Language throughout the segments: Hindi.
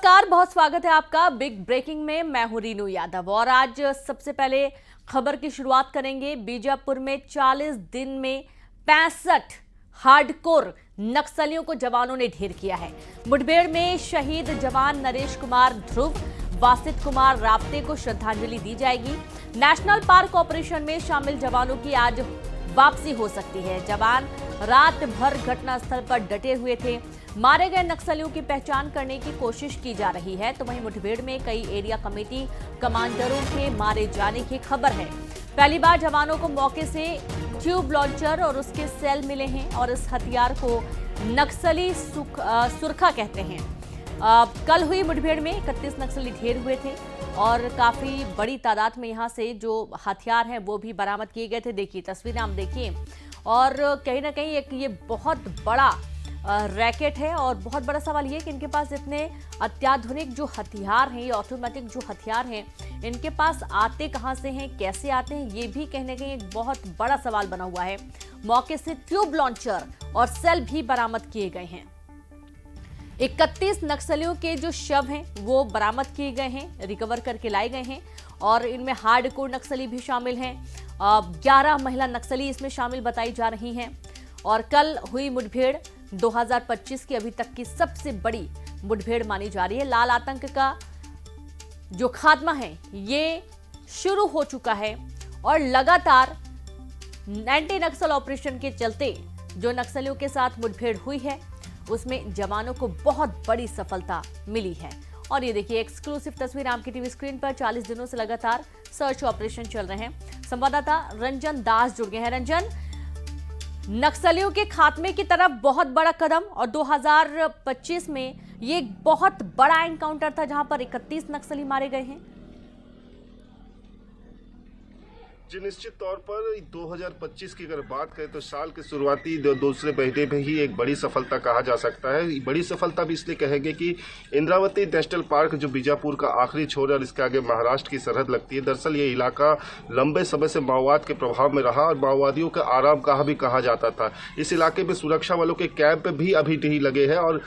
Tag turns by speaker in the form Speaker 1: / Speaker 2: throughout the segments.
Speaker 1: नमस्कार, बहुत स्वागत है आपका बिग ब्रेकिंग में। मैं हूं रीनू यादव और आज सबसे पहले खबर की शुरुआत करेंगे। बीजापुर में 40 दिन में 65 हार्डकोर नक्सलियों को जवानों ने ढेर किया है। मुठभेड़ में शहीद जवान नरेश कुमार ध्रुव, वासित कुमार राप्ते को श्रद्धांजलि दी जाएगी। नेशनल पार्क ऑपरेशन में शामिल जवानों की आज वापसी हो सकती है। जवान रात भर घटनास्थल पर डटे हुए थे। मारे गए नक्सलियों की पहचान करने की कोशिश की जा रही है। तो वहीं मुठभेड़ में कई एरिया कमेटी कमांडरों के मारे जाने की खबर है। पहली बार जवानों को मौके से ट्यूब लॉन्चर और उसके सेल मिले हैं और इस हथियार को नक्सली सुरखा कहते हैं। कल हुई मुठभेड़ में 31 नक्सली ढेर हुए थे और काफी बड़ी तादाद में यहां से जो हथियार हैं वो भी बरामद किए गए थे। देखिए तस्वीरें आप देखिए और कहीं ना कहीं एक ये बहुत बड़ा रैकेट है और बहुत बड़ा सवाल ये कि इनके पास इतने अत्याधुनिक जो हथियार हैं, ये ऑटोमेटिक जो हथियार हैं, इनके पास आते कहां से हैं, कैसे आते हैं, ये भी कहीं ना कहीं एक बहुत बड़ा सवाल बना हुआ है। मौके से ट्यूब लॉन्चर और सेल भी बरामद किए गए हैं। 31 नक्सलियों के जो शव हैं वो बरामद किए गए हैं, रिकवर करके लाए गए हैं और इनमें हार्डकोर नक्सली भी शामिल हैं। 11 महिला नक्सली इसमें शामिल बताई जा रही हैं और कल हुई मुठभेड़ 2025 की अभी तक की सबसे बड़ी मुठभेड़ मानी जा रही है। लाल आतंक का जो खात्मा है ये शुरू हो चुका है और लगातार एंटी नक्सल ऑपरेशन के चलते जो नक्सलियों के साथ मुठभेड़ हुई है उसमें जवानों को बहुत बड़ी सफलता मिली है। और ये देखिए एक्सक्लूसिव तस्वीर आपकी टीवी स्क्रीन पर। 40 दिनों से लगातार सर्च ऑपरेशन चल रहे हैं। संवाददाता रंजन दास जुड़ गए हैं। रंजन, नक्सलियों के खात्मे की तरफ बहुत बड़ा कदम और 2025 में ये एक बहुत बड़ा एनकाउंटर था जहां पर 31 नक्सली मारे गए हैं।
Speaker 2: जी निश्चित तौर पर 2025 की अगर बात करें तो साल के शुरुआती दूसरे महीने में ही एक बड़ी सफलता कहा जा सकता है। बड़ी सफलता भी इसलिए कहेंगे कि इंद्रावती नेशनल पार्क जो बीजापुर का आखिरी छोर है और इसके आगे महाराष्ट्र की सरहद लगती है, दरअसल ये इलाका लंबे समय से माओवाद के प्रभाव में रहा और माओवादियों का आराम गाह भी कहा जाता था। इस इलाके में सुरक्षा वालों के कैंप भी अभी नहीं लगे हैं और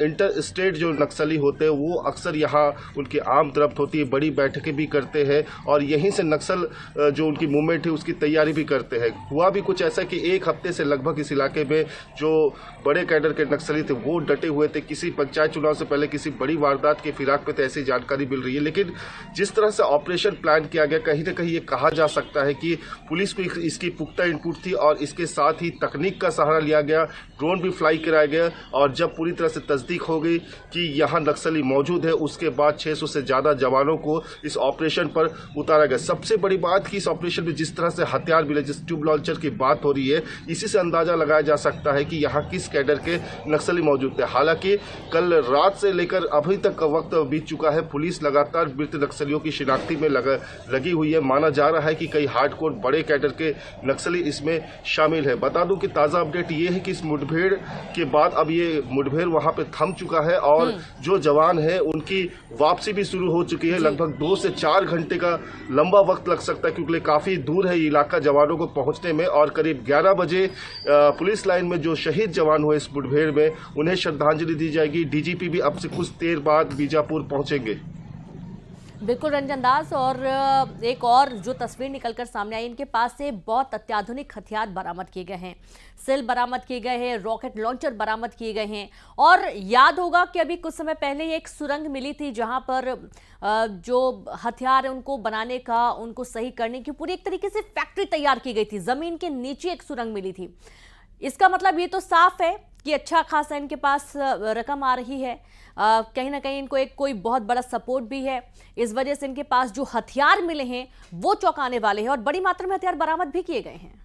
Speaker 2: इंटर स्टेट जो नक्सली होते हैं वो अक्सर यहाँ उनकी आम तरफ होती है, बड़ी बैठकें भी करते हैं और यहीं से नक्सल जो उनकी मूवमेंट है उसकी तैयारी भी करते हैं। हुआ भी कुछ ऐसा कि एक हफ्ते से लगभग इस इलाके में जो बड़े कैडर के नक्सली थे वो डटे हुए थे। किसी पंचायत चुनाव से पहले किसी बड़ी वारदात के फिराक पे तो ऐसी जानकारी मिल रही है। लेकिन जिस तरह से ऑपरेशन प्लान किया गया, कहीं ना कहीं ये कहा जा सकता है कि पुलिस को इसकी पुख्ता इनपुट थी और इसके साथ ही तकनीक का सहारा लिया गया, ड्रोन भी फ्लाई कराया गया और जब पूरी तरह से तस्दीक हो गई कि यहाँ नक्सली मौजूद है उसके बाद 600 से ज़्यादा जवानों को इस ऑपरेशन पर उतारा गया। सबसे बड़ी बात कि इस ऑपरेशन में जिस तरह से हथियार मिले, जिस ट्यूब लॉन्चर की बात हो रही है, इसी से अंदाजा लगाया जा सकता है कि यहाँ किस कैडर के नक्सली मौजूद थे। हालांकि कल रात से लेकर अभी तक का वक्त बीत चुका है, पुलिस लगातार मृत नक्सलियों की शिनाख्ती में लगी हुई है। माना जा रहा है कि कई हार्डकोर बड़े कैडर के नक्सली इसमें शामिल है। बता दूं कि ताज़ा अपडेट ये है कि इस मुठभेड़ के बाद अब ये मुठभेड़ वहां पे थम चुका है और जो जवान है उनकी वापसी भी शुरू हो चुकी है। लगभग 2 से 4 घंटे का लंबा वक्त लग सकता है क्योंकि काफ़ी दूर है ये इलाका जवानों को पहुंचने में और करीब 11 बजे पुलिस लाइन में जो शहीद जवान हुए इस मुठभेड़ में उन्हें श्रद्धांजलि दी जाएगी। डीजीपी भी अब से कुछ देर बाद बीजापुर पहुंचेंगे।
Speaker 1: बिल्कुल रंजन दास, और एक और जो तस्वीर निकलकर सामने आई, इनके पास से बहुत अत्याधुनिक हथियार बरामद किए गए हैं, सेल बरामद किए गए हैं, रॉकेट लॉन्चर बरामद किए गए हैं। और याद होगा कि अभी कुछ समय पहले एक सुरंग मिली थी जहां पर जो हथियार है उनको बनाने का, उनको सही करने की पूरी एक तरीके से फैक्ट्री तैयार की गई थी। जमीन के नीचे एक सुरंग मिली थी। इसका मतलब ये तो साफ है कि अच्छा खासा इनके पास रकम आ रही है। कहीं ना कहीं इनको एक कोई बहुत बड़ा सपोर्ट भी है। इस वजह से इनके पास जो हथियार मिले हैं वो चौंकाने वाले हैं और बड़ी मात्रा में हथियार बरामद भी किए गए हैं।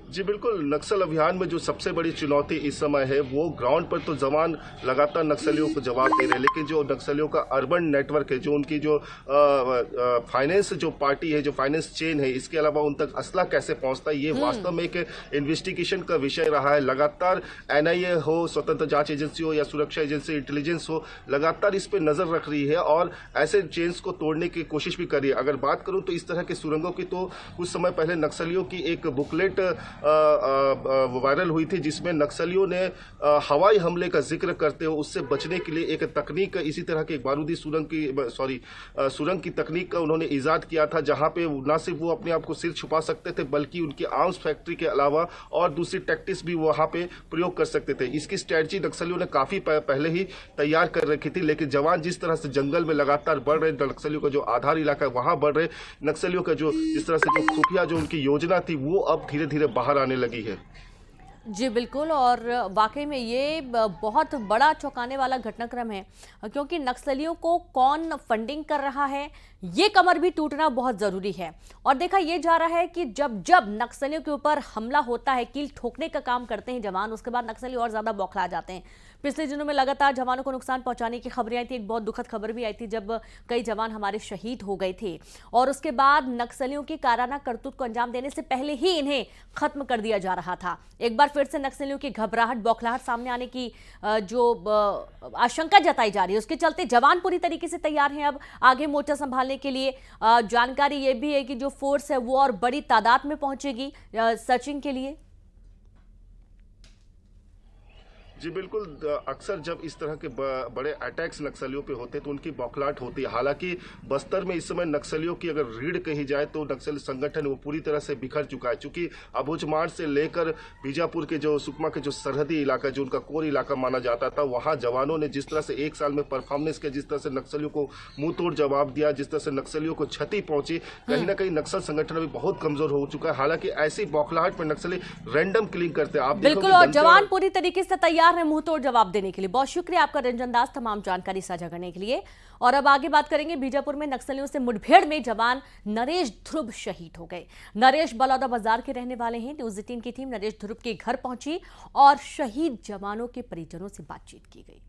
Speaker 2: जी बिल्कुल, नक्सल अभियान में जो सबसे बड़ी चुनौती इस समय है वो ग्राउंड पर तो जवान लगातार नक्सलियों को जवाब दे रहे हैं, लेकिन जो नक्सलियों का अर्बन नेटवर्क है, जो उनकी जो फाइनेंस जो पार्टी है, जो फाइनेंस चेन है, इसके अलावा उन तक असला कैसे पहुंचता है, ये वास्तव में एक इन्वेस्टिगेशन का विषय रहा है। लगातार एनआईए हो, स्वतंत्र जांच एजेंसी हो या सुरक्षा एजेंसी, इंटेलिजेंस हो, लगातार इस पर नजर रख रही है और ऐसे चेन्स को तोड़ने की कोशिश भी कर रही है। अगर बात करूं तो इस तरह के सुरंगों की तो कुछ समय पहले नक्सलियों की एक बुकलेट वायरल हुई थी, जिसमें नक्सलियों ने हवाई हमले का जिक्र करते हुए उससे बचने के लिए एक तकनीक, इसी तरह की एक बारूदी सुरंग की तकनीक का उन्होंने ईजाद किया था, जहां पे ना सिर्फ वो अपने आप को सिर छुपा सकते थे बल्कि उनकी आर्म्स फैक्ट्री के अलावा और दूसरी टैक्टिक्स भी वहां पे प्रयोग कर सकते थे। इसकी स्ट्रेटजी नक्सलियों ने काफी पहले ही तैयार कर रखी थी, लेकिन जवान जिस तरह से जंगल में लगातार बढ़ रहे, नक्सलियों का जो आधार इलाका है वहां बढ़ रहे, नक्सलियों का जो जिस तरह से जो खुफिया जो उनकी योजना थी वो अब धीरे धीरे बाहर आने लगी है।
Speaker 1: जी बिल्कुल, और वाकई में ये बहुत बड़ा चौंकाने वाला घटनाक्रम है, क्योंकि नक्सलियों को कौन फंडिंग कर रहा है ये कमर भी टूटना बहुत ज़रूरी है। और देखा ये जा रहा है कि जब जब नक्सलियों के ऊपर हमला होता है, कील ठोकने का काम करते हैं जवान, उसके बाद नक्सली और ज़्यादा बौखला जाते हैं। पिछले दिनों में लगातार जवानों को नुकसान पहुंचाने की खबरें आई थी। एक बहुत दुखद खबर भी आई थी जब कई जवान हमारे शहीद हो गए थे, और उसके बाद नक्सलियों की काराना करतूत को अंजाम देने से पहले ही इन्हें खत्म कर दिया जा रहा था। एक बार फिर से नक्सलियों की घबराहट, बौखलाहट सामने आने की जो आशंका जताई जा रही है, उसके चलते जवान पूरी तरीके से तैयार हैं अब आगे मोर्चा संभालने के लिए। जानकारी ये भी है कि जो फोर्स है वो और बड़ी तादाद में पहुंचेगी सर्चिंग के लिए।
Speaker 2: जी बिल्कुल, अक्सर जब इस तरह के बड़े अटैक्स नक्सलियों पे होते हैं तो उनकी बौखलाहट होती है। हालांकि बस्तर में इस समय नक्सलियों की अगर रीढ़ कही जाए तो नक्सल संगठन वो पूरी तरह से बिखर चुका है, क्योंकि अबूझमाड़ से लेकर बीजापुर के जो सुकमा के जो सरहदी इलाका, जो उनका कोर इलाका माना जाता था, वहाँ जवानों ने जिस तरह से एक साल में परफॉर्मेंस किया, जिस तरह से नक्सलियों को मुंह तोड़ जवाब दिया, जिस तरह से नक्सलियों को क्षति पहुंची, कहीं ना कहीं नक्सल संगठन अभी बहुत कमजोर हो चुका है। हालांकि ऐसी बौखलाहट में नक्सली रैंडम किलिंग करते हैं। आप
Speaker 1: बिल्कुल, और जवान पूरी तरीके से तैयार है मुंह तोड़ जवाब देने के लिए। बहुत शुक्रिया आपका रंजन दास, तमाम जानकारी साझा करने के लिए। और अब आगे बात करेंगे, बीजापुर में नक्सलियों से मुठभेड़ में जवान नरेश ध्रुव शहीद हो गए। नरेश बलौदा बाजार के रहने वाले हैं। न्यूज 18 की टीम नरेश ध्रुव के घर पहुंची और शहीद जवानों के परिजनों से बातचीत की गई।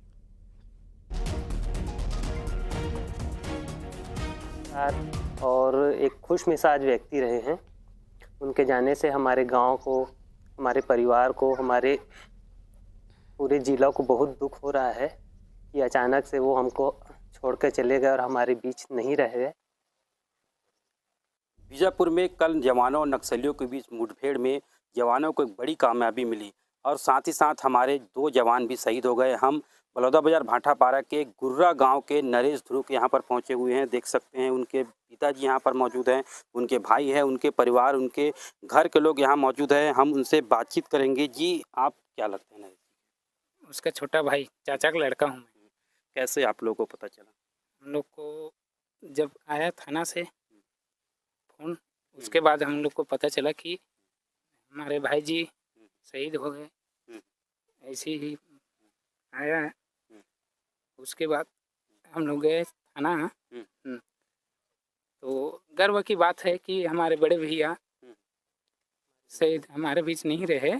Speaker 3: और एक खुश मिजाज व्यक्ति रहे हैं। उनके जाने से हमारे गांव को, हमारे परिवार को, हमारे पूरे जिला को बहुत दुख हो रहा है कि अचानक से वो हमको छोड़ कर चले गए और हमारे बीच नहीं रहे।
Speaker 4: बीजापुर में कल जवानों और नक्सलियों के बीच मुठभेड़ में जवानों को एक बड़ी कामयाबी मिली और साथ ही साथ हमारे 2 जवान भी शहीद हो गए। हम बलौदा बाजार भाटापारा के गुर्रा गांव के नरेश ध्रुव यहाँ पर पहुँचे हुए हैं। देख सकते हैं उनके पिताजी यहाँ पर मौजूद हैं, उनके भाई हैं, उनके परिवार, उनके घर के लोग यहाँ मौजूद हैं। हम उनसे बातचीत करेंगे। जी, आप क्या लगते हैं?
Speaker 5: उसका छोटा भाई, चाचा का लड़का हूँ मैं।
Speaker 4: कैसे आप लोगों को पता चला?
Speaker 5: हम लोग को जब आया थाना से फ़ोन, उसके बाद हम लोग को पता चला कि हमारे भाई जी शहीद हो गए। ऐसे ही आया है। उसके बाद हम लोग गए थाना। तो गर्व की बात है कि हमारे बड़े भैया शहीद हमारे बीच नहीं रहे,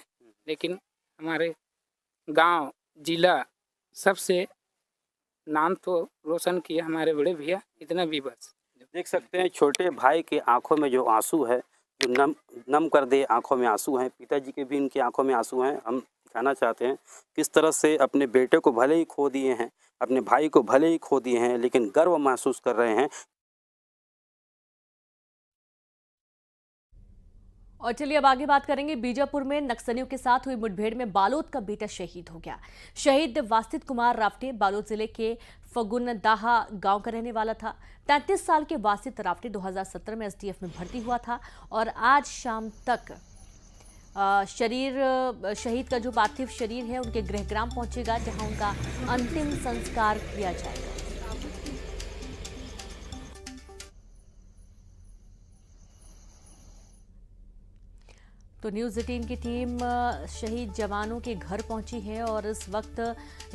Speaker 5: लेकिन हमारे गांव, जिला सबसे नाम तो रोशन किया हमारे बड़े भैया। इतना भी बस।
Speaker 4: देख सकते हैं छोटे भाई के आंखों में जो आंसू है, जो नम कर दे आंखों में आंसू हैं। पिताजी के भी इनकी आंखों में आंसू हैं। हम दिखाना चाहते हैं किस तरह से अपने बेटे को भले ही खो दिए हैं, अपने भाई को भले ही खो दिए हैं, लेकिन गर्व महसूस कर रहे हैं।
Speaker 1: और चलिए अब आगे बात करेंगे, बीजापुर में नक्सलियों के साथ हुई मुठभेड़ में बालोद का बेटा शहीद हो गया। शहीद वास्तित कुमार रावटे बालोद जिले के फगुनदाहा गांव का रहने वाला था। 33 साल के वास्तित रावटे 2017 में एसडीएफ में भर्ती हुआ था और आज शाम तक शहीद का जो पार्थिव शरीर है उनके गृहग्राम पहुंचेगा, जहां उनका अंतिम संस्कार किया जाएगा। तो न्यूज़ 18 की टीम शहीद जवानों के घर पहुंची है और इस वक्त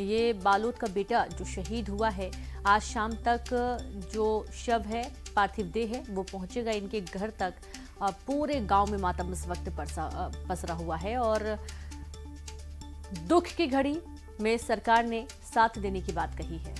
Speaker 1: ये बालोद का बेटा जो शहीद हुआ है, आज शाम तक जो शव है, पार्थिव देह है, वो पहुंचेगा इनके घर तक। पूरे गांव में मातम इस वक्त पसरा हुआ है और दुख की घड़ी में सरकार ने साथ देने की बात कही है।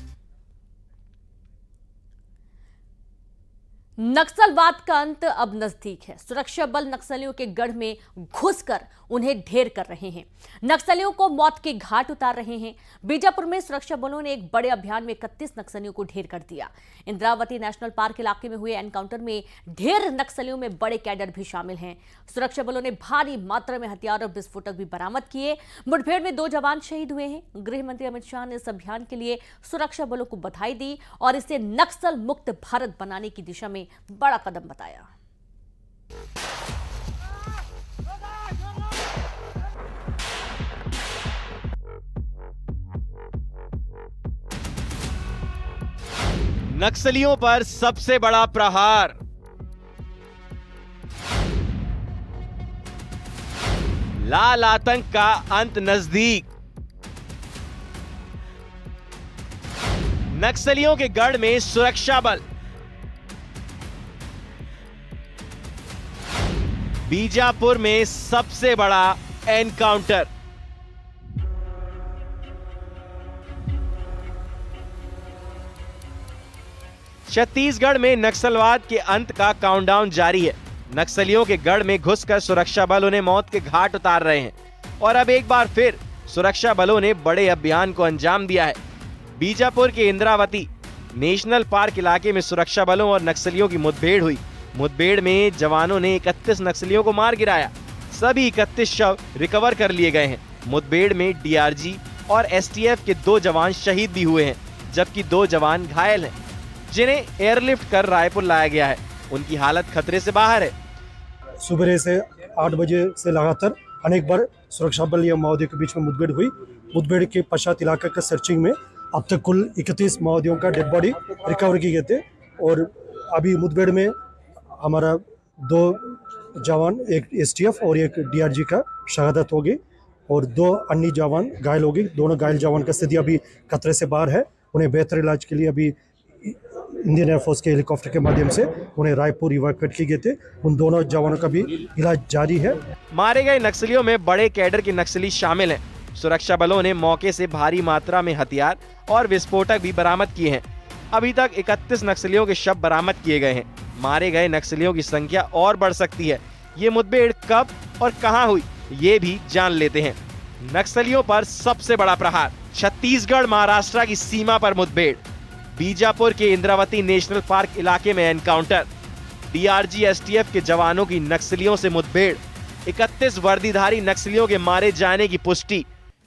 Speaker 1: नक्सलवाद का अंत अब नजदीक है। सुरक्षा बल नक्सलियों के गढ़ में घुसकर उन्हें ढेर कर रहे हैं, नक्सलियों को मौत के घाट उतार रहे हैं। बीजापुर में सुरक्षा बलों ने एक बड़े अभियान में 31 नक्सलियों को ढेर कर दिया। इंद्रावती नेशनल पार्क इलाके में हुए एनकाउंटर में ढेर नक्सलियों में बड़े कैडर भी शामिल हैं। सुरक्षा बलों ने भारी मात्रा में हथियार और विस्फोटक भी बरामद किए। मुठभेड़ में 2 जवान शहीद हुए हैं। गृह मंत्री अमित शाह ने इस अभियान के लिए सुरक्षा बलों को बधाई दी और इसे नक्सल मुक्त भारत बनाने की दिशा में बड़ा कदम बताया।
Speaker 6: नक्सलियों पर सबसे बड़ा प्रहार। लाल आतंक का अंत नजदीक। नक्सलियों के गढ़ में सुरक्षा बल। बीजापुर में सबसे बड़ा एनकाउंटर। छत्तीसगढ़ में नक्सलवाद के अंत का काउंटडाउन जारी है। नक्सलियों के गढ़ में घुसकर सुरक्षा बल उन्हें मौत के घाट उतार रहे हैं और अब एक बार फिर सुरक्षा बलों ने बड़े अभियान को अंजाम दिया है। बीजापुर के इंद्रावती नेशनल पार्क इलाके में सुरक्षा बलों और नक्सलियों की मुठभेड़ हुई। मुठभेड़ में जवानों ने 31 नक्सलियों को मार गिराया। सभी 31 शव रिकवर कर लिए गए हैं। मुठभेड़ में डीआरजी और एसटीएफ के 2 जवान शहीद भी हुए हैं, जबकि 2 जवान घायल हैं, जिन्हें एयरलिफ्ट कर रायपुर लाया गया है। उनकी हालत खतरे से बाहर है।
Speaker 7: सुबह से 8 बजे से लगातार अनेक बार सुरक्षा बल या माओवादियों के बीच में मुठभेड़ हुई। मुठभेड़ के पश्चात इलाके का सर्चिंग में अब तक कुल 31 माओवादियों का डेड बॉडी रिकवर की गए थे और अभी मुठभेड़ में हमारा 2 जवान, एक एसटीएफ और एक डीआरजी का शहादत हो गई और 2 अन्य जवान घायल हो गए। दोनों घायल जवान का स्थिति अभी खतरे से बाहर है। उन्हें बेहतर इलाज के लिए अभी इंडियन एयरफोर्स के हेलीकॉप्टर के माध्यम से उन्हें रायपुर इवैक्यूएट किए गए थे। उन दोनों जवानों का भी इलाज जारी है।
Speaker 6: मारे गए नक्सलियों में बड़े कैडर के नक्सली शामिल हैं। सुरक्षा बलों ने मौके से भारी मात्रा में हथियार और विस्फोटक भी बरामद किए हैं। अभी तक 31 नक्सलियों के शव बरामद किए गए हैं। मारे गए नक्सलियों की संख्या और बढ़ सकती है। ये मुठभेड़ कब और कहां हुई, ये भी जान लेते हैं। नक्सलियों पर सबसे बड़ा प्रहार। छत्तीसगढ़ महाराष्ट्र की सीमा पर मुठभेड़। बीजापुर के इंद्रावती नेशनल पार्क इलाके में एनकाउंटर। डीआरजी एसटीएफ के जवानों की नक्सलियों से मुठभेड़। 31 वर्दीधारी नक्सलियों के मारे जाने की पुष्टि।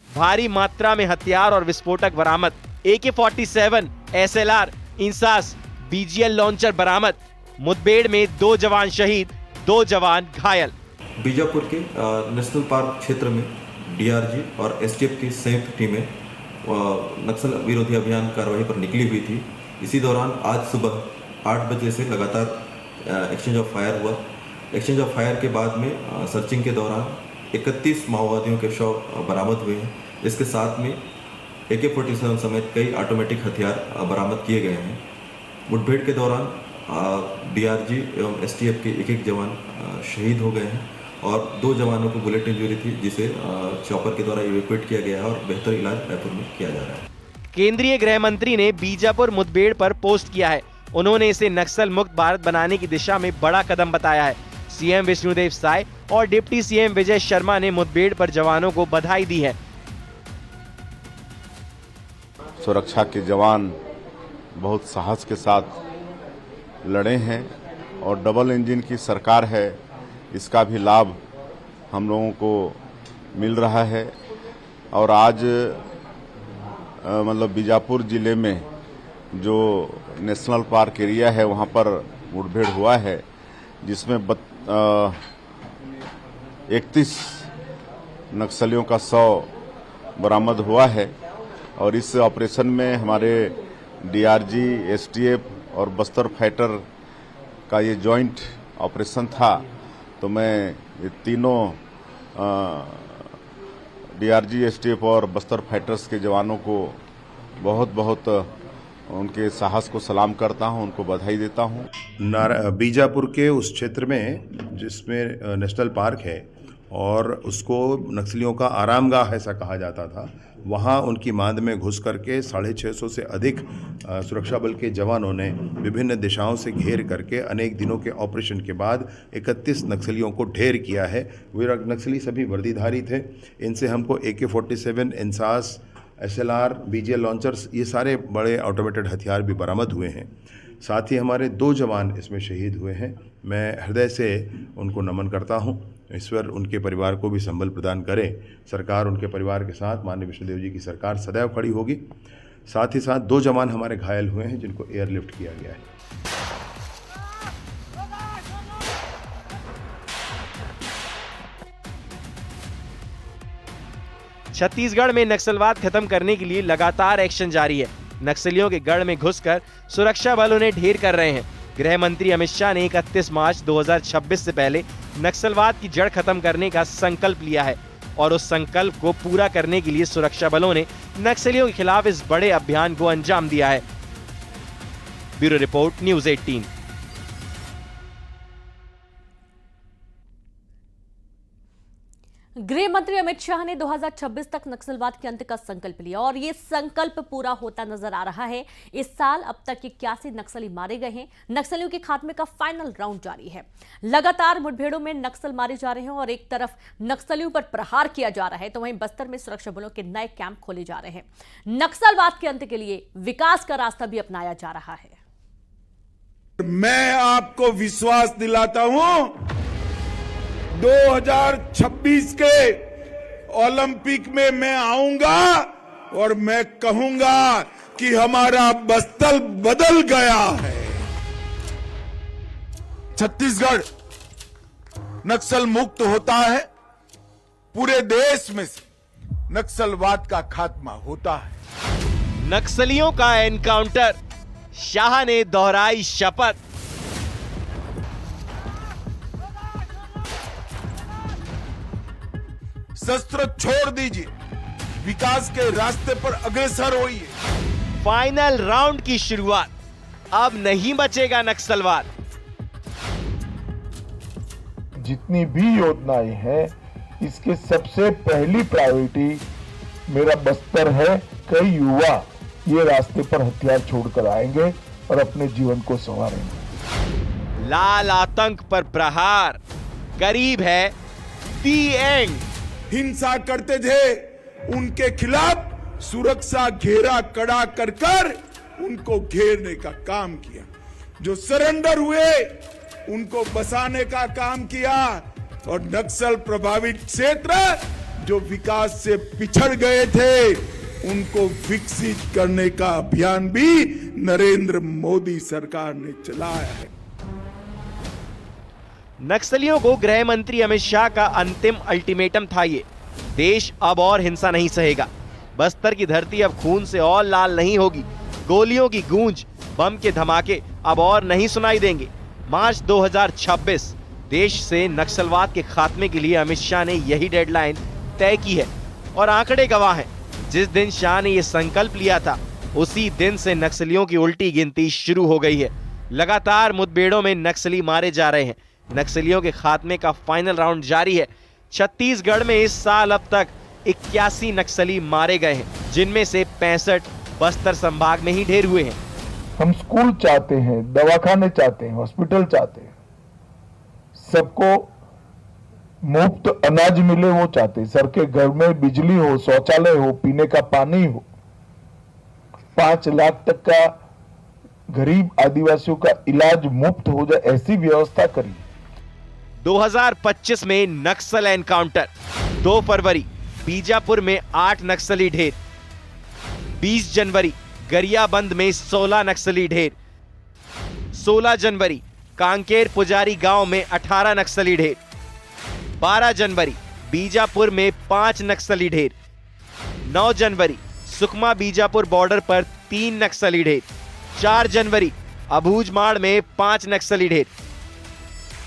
Speaker 6: भारी मात्रा में हथियार और विस्फोटक बरामद। AK-47, SLR, INSAS, BGL launcher बरामद। मुठभेड़ में 2 जवान शहीद, 2 जवान घायल।
Speaker 8: बीजापुर के नेशनल पार्क क्षेत्र में डीआरजी और एसटीएफ की संयुक्त टीमें नक्सल विरोधी अभियान कार्रवाई पर निकली हुई थी। इसी दौरान आज सुबह 8 बजे से लगातार एक्सचेंज ऑफ फायर हुआ। एक्सचेंज ऑफ फायर के बाद में सर्चिंग के दौरान 31 माओवादियों के शव बरामद हुए हैं। इसके साथ में AK-47 समेत कई ऑटोमेटिक हथियार बरामद किए गए हैं। मुठभेड़ के दौरान डीआरजी एवं एसटीएफ के एक जवान शहीद हो गए हैं और 2 जवानों को बुलेट इंजरी थी, जिसे चॉपर के द्वारा इवैक्यूएट किया गया है और बेहतर इलाज रायपुर में किया जा रहा है।
Speaker 6: केंद्रीय गृह मंत्री ने बीजापुर मुठभेड़ पर पोस्ट किया है। उन्होंने इसे नक्सल मुक्त भारत बनाने की दिशा में बड़ा कदम बताया है। सीएम विष्णुदेव साय और डिप्टी सीएम विजय शर्मा ने मुठभेड़ पर जवानों को बधाई दी है।
Speaker 9: सुरक्षा के जवान बहुत साहस के साथ लड़े हैं और डबल इंजन की सरकार है, इसका भी लाभ हम लोगों को मिल रहा है। और आज मतलब बीजापुर जिले में जो नेशनल पार्क एरिया है वहाँ पर मुठभेड़ हुआ है, जिसमें 31 नक्सलियों का शव बरामद हुआ है। और इस ऑपरेशन में हमारे डीआरजी, एसटीएफ और बस्तर फाइटर का ये जॉइंट ऑपरेशन था। तो मैं ये तीनों डीआरजी, एसटीएफ और बस्तर फाइटर्स के जवानों को बहुत बहुत उनके साहस को सलाम करता हूं, उनको बधाई देता हूं।
Speaker 10: बीजापुर के उस क्षेत्र में जिसमें नेशनल पार्क है, और उसको नक्सलियों का आरामगाह ऐसा कहा जाता था। वहाँ उनकी मांद में घुस करके 650 से अधिक सुरक्षा बल के जवानों ने विभिन्न दिशाओं से घेर करके अनेक दिनों के ऑपरेशन के बाद 31 नक्सलियों को ढेर किया है। वे नक्सली सभी वर्दीधारी थे। इनसे हमको AK-47, INSAS, SLR, BGL launchers, ये सारे बड़े ऑटोमेटेड हथियार भी बरामद हुए हैं। साथ ही हमारे 2 जवान इसमें शहीद हुए हैं। मैं हृदय से उनको नमन करता हूं। ईश्वर उनके परिवार को भी संबल प्रदान करे। सरकार उनके परिवार के साथ, माननीय विष्णुदेव जी की सरकार सदैव खड़ी होगी। साथ ही साथ 2 जवान हमारे घायल हुए हैं जिनको एयरलिफ्ट किया गया है।
Speaker 6: छत्तीसगढ़ में नक्सलवाद खत्म करने के लिए लगातार एक्शन जारी है। नक्सलियों के गढ़ में घुसकर सुरक्षा बल उन्हें ढेर कर रहे हैं। गृह मंत्री अमित शाह ने 31 मार्च 2026 से पहले नक्सलवाद की जड़ खत्म करने का संकल्प लिया है और उस संकल्प को पूरा करने के लिए सुरक्षा बलों ने नक्सलियों के खिलाफ इस बड़े अभियान को अंजाम दिया है। Bureau report, news 18।
Speaker 1: गृह मंत्री अमित शाह ने 2026 तक नक्सलवाद के अंत का संकल्प लिया और ये संकल्प पूरा होता नजर आ रहा है। इस साल अब तक 81 नक्सली मारे गए हैं। नक्सलियों के खात्मे का फाइनल राउंड जारी है। लगातार मुठभेड़ों में नक्सल मारे जा रहे हैं और एक तरफ नक्सलियों पर प्रहार किया जा रहा है तो वहीं बस्तर में सुरक्षा बलों के नए कैंप खोले जा रहे हैं। नक्सलवाद के अंत के लिए विकास का रास्ता भी अपनाया जा रहा है।
Speaker 11: मैं आपको विश्वास दिलाता हूं 2026 के ओलंपिक में मैं आऊंगा और मैं कहूंगा कि हमारा बस्तर बदल गया है। छत्तीसगढ़ नक्सल मुक्त होता है, पूरे देश में से नक्सलवाद का खात्मा होता है।
Speaker 6: नक्सलियों का एनकाउंटर, शाह ने दोहराई शपथ।
Speaker 11: शस्त्र छोड़ दीजिए, विकास के रास्ते पर अग्रसर होइए।
Speaker 6: फाइनल राउंड की शुरुआत, अब नहीं बचेगा नक्सलवाद।
Speaker 12: जितनी भी योजनाएं हैं, इसके सबसे पहली प्रायोरिटी मेरा बस्तर है। कई युवा ये रास्ते पर हथियार छोड़कर आएंगे और अपने जीवन को संवारेंगे।
Speaker 6: लाल आतंक पर प्रहार, करीब है दी एंड।
Speaker 11: हिंसा करते थे उनके खिलाफ सुरक्षा घेरा कड़ा कर उनको घेरने का काम किया। जो सरेंडर हुए उनको बसाने का काम किया और नक्सल प्रभावित क्षेत्र जो विकास से पिछड़ गए थे उनको विकसित करने का अभियान भी नरेंद्र मोदी सरकार ने चलाया है।
Speaker 6: नक्सलियों को गृह मंत्री अमित शाह का अंतिम अल्टीमेटम था ये। देश अब और हिंसा नहीं सहेगा। बस्तर की धरती अब खून से और लाल नहीं होगी। गोलियों की गूंज, बम के धमाके अब और नहीं सुनाई देंगे। मार्च 2026 देश से नक्सलवाद के खात्मे के लिए अमित शाह ने यही डेडलाइन तय की है और आंकड़े गवाह हैं। जिस दिन शाह ने यह संकल्प लिया था उसी दिन से नक्सलियों की उल्टी गिनती शुरू हो गई है। लगातार मुठभेड़ों में नक्सली मारे जा रहे हैं। नक्सलियों के खात्मे का फाइनल राउंड जारी है। छत्तीसगढ़ में इस साल अब तक 81 नक्सली मारे गए हैं, जिनमें से 65 बस्तर संभाग में ही ढेर हुए हैं।
Speaker 12: हम स्कूल चाहते हैं, दवाखाने चाहते हैं, हॉस्पिटल चाहते हैं, सबको मुफ्त अनाज मिले वो चाहते हैं। सबके घर में बिजली हो, शौचालय हो, पीने का पानी हो। 5 लाख तक का गरीब आदिवासियों का इलाज मुफ्त हो जाए, ऐसी व्यवस्था करिए।
Speaker 6: 2025 में नक्सल एनकाउंटर। 2 फरवरी बीजापुर में 8 नक्सली ढेर। 20 जनवरी गरियाबंद में 16 नक्सली ढेर। 16 जनवरी कांकेर पुजारी गांव में 18 नक्सली ढेर। 12 जनवरी बीजापुर में 5 नक्सली ढेर। 9 जनवरी सुकमा बीजापुर बॉर्डर पर 3 नक्सली ढेर। 4 जनवरी अबूझमाड़ में 5 नक्सली ढेर।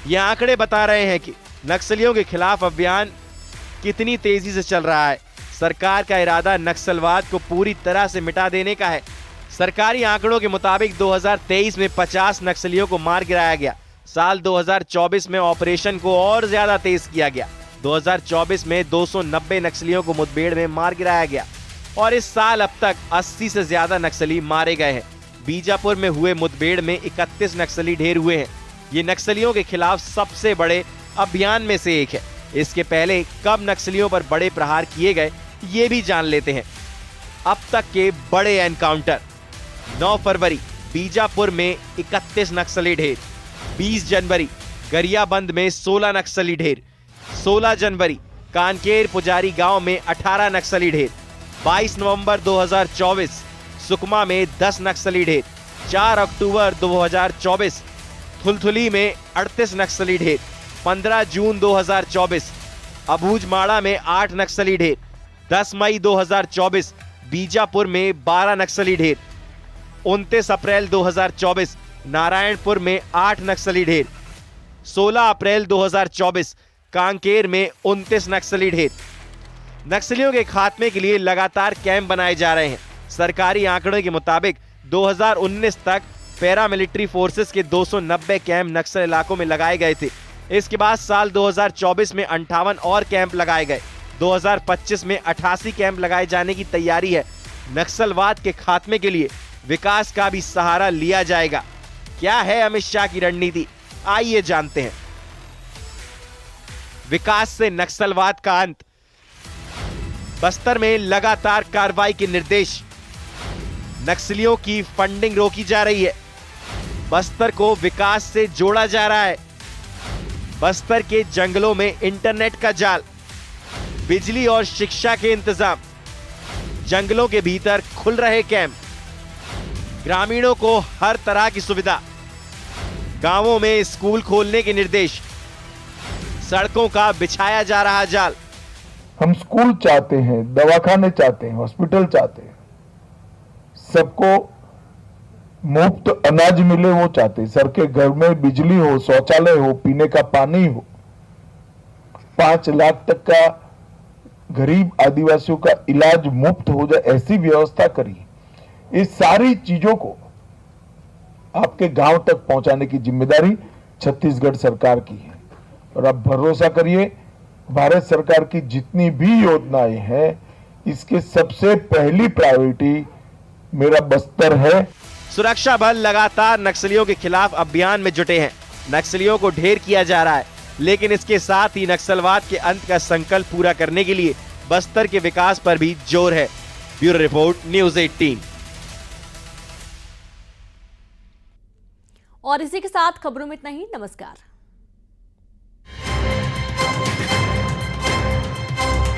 Speaker 6: ये आंकड़े बता रहे हैं कि नक्सलियों के खिलाफ अभियान कितनी तेजी से चल रहा है। सरकार का इरादा नक्सलवाद को पूरी तरह से मिटा देने का है। सरकारी आंकड़ों के मुताबिक 2023 में 50 नक्सलियों को मार गिराया गया। साल 2024 में ऑपरेशन को और ज्यादा तेज किया गया। 2024 में 290 नक्सलियों को मुठभेड़ में मार गिराया गया और इस साल अब तक 80 से ज्यादा नक्सली मारे गए हैं। बीजापुर में हुए मुठभेड़ में 31 नक्सली ढेर हुए हैं। ये नक्सलियों के खिलाफ सबसे बड़े अभियान में से एक है। इसके पहले कब नक्सलियों पर बड़े प्रहार किए गए ये भी जान लेते हैं। अब तक के बड़े एनकाउंटर: 9 फरवरी बीजापुर में 31 नक्सली ढेर, 20 जनवरी गरियाबंद में 16 नक्सली ढेर, 16 जनवरी कानकेर पुजारी गांव में 18 नक्सली ढेर, 22 नवंबर 2024 सुकमा में 10 नक्सली ढेर, 4 अक्टूबर 2024 थुलथुली में 38 नक्सली ढेर, 15 जून 2024 अबूझमाड़ा में 8 नक्सली ढेर, 10 मई 2024 बीजापुर में 12 नक्सली ढेर, 29 अप्रैल 2024 नारायणपुर में 8 नक्सली ढेर, 16 अप्रैल 2024 कांकेर में 29 नक्सली ढेर। नक्सलियों के खात्मे के लिए लगातार कैंप बनाए जा रहे हैं। सरकारी आंकड़ों के मुताबिक 2019 तक पैरामिलिट्री फोर्सेस के 290 कैंप नक्सल इलाकों में लगाए गए थे। इसके बाद साल 2024 में 58 और कैंप लगाए गए। 2025 में 88 कैंप लगाए जाने की तैयारी है। नक्सलवाद के खात्मे के लिए विकास का भी सहारा लिया जाएगा। क्या है अमित शाह की रणनीति, आइए जानते हैं। विकास से नक्सलवाद का अंत, बस्तर में लगातार कार्रवाई के निर्देश, नक्सलियों की फंडिंग रोकी जा रही है, बस्तर को विकास से जोड़ा जा रहा है, बस्तर के जंगलों में इंटरनेट का जाल, बिजली और शिक्षा के इंतजाम, जंगलों के भीतर खुल रहे कैंप, ग्रामीणों को हर तरह की सुविधा, गांवों में स्कूल खोलने के निर्देश, सड़कों का बिछाया जा रहा जाल।
Speaker 12: हम स्कूल चाहते हैं, दवाखाने चाहते हैं, हॉस्पिटल चाहते हैं, सबको मुफ्त अनाज मिले वो चाहते हैं, सबके घर में बिजली हो, शौचालय हो, पीने का पानी हो, 5 लाख तक का गरीब आदिवासियों का इलाज मुफ्त हो जाए, ऐसी व्यवस्था करिए। इस सारी चीजों को आपके गांव तक पहुंचाने की जिम्मेदारी छत्तीसगढ़ सरकार की है और आप भरोसा करिए, भारत सरकार की जितनी भी योजनाएं हैं इसके सबसे पहली प्रायोरिटी मेरा बस्तर है।
Speaker 6: सुरक्षा बल लगातार नक्सलियों के खिलाफ अभियान में जुटे हैं। नक्सलियों को ढेर किया जा रहा है, लेकिन इसके साथ ही नक्सलवाद के अंत का संकल्प पूरा करने के लिए बस्तर के विकास पर भी जोर है। Bureau report, news 18।
Speaker 1: और इसी के साथ खबरों में इतना ही। नमस्कार।